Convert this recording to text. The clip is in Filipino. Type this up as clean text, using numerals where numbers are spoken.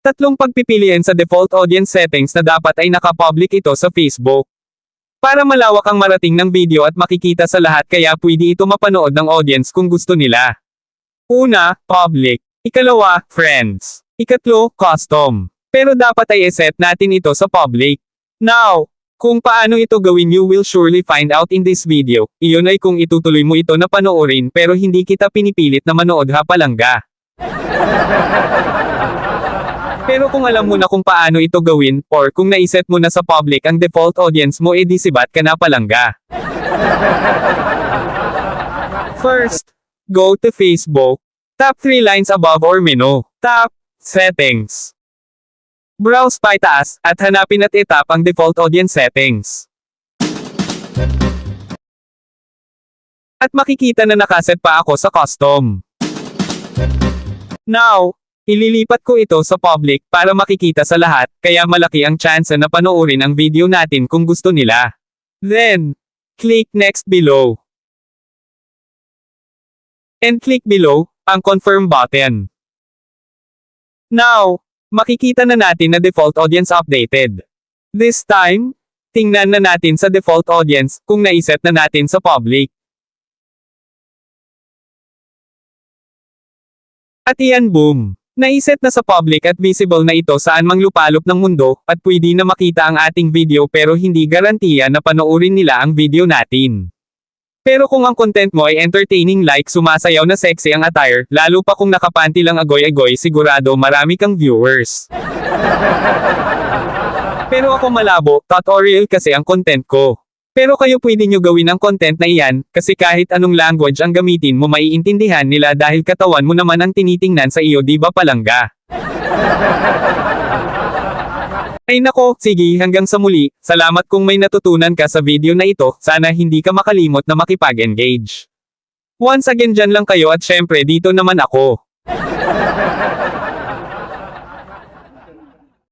Tatlong pagpipilian sa default audience settings na dapat ay naka-public ito sa Facebook. Para malawak ang marating ng video at makikita sa lahat kaya pwede ito mapanood ng audience kung gusto nila. Una, public. Ikalawa, friends. Ikatlo, custom. Pero dapat ay iset natin ito sa public. Now, kung paano ito gawin you will surely find out in this video. Iyon ay kung itutuloy mo ito na panoorin pero hindi kita pinipilit na manood ha palangga. Pero kung alam mo na kung paano ito gawin, or kung naiset mo na sa public ang default audience mo edi sibat ka na palangga. First, go to Facebook. Tap 3 lines above or menu. Tap, Settings. Browse paitaas, at hanapin at itap ang default audience settings. At makikita na nakaset pa ako sa custom. Now, ililipat ko ito sa public para makikita sa lahat, kaya malaki ang chance na panoorin ang video natin kung gusto nila. Then, click next below. And click below, ang confirm button. Now, makikita na natin na default audience updated. This time, tingnan na natin sa default audience kung naiset na natin sa public. At iyan boom! Naiset na sa public at visible na ito saan mang lupalop ng mundo, at pwede na makita ang ating video pero hindi garantiya na panoorin nila ang video natin. Pero kung ang content mo ay entertaining like sumasayaw na sexy ang attire, lalo pa kung nakapanty lang agoy-agoy sigurado marami kang viewers. Pero ako malabo, tutorial kasi ang content ko. Pero kayo pwede nyo gawin ang content na iyan, kasi kahit anong language ang gamitin mo maiintindihan nila dahil katawan mo naman ang tinitingnan sa iyo di ba palangga? Ay nako, sige hanggang sa muli, salamat kung may natutunan ka sa video na ito, sana hindi ka makalimot na makipag-engage. Once again dyan lang kayo at syempre dito naman ako.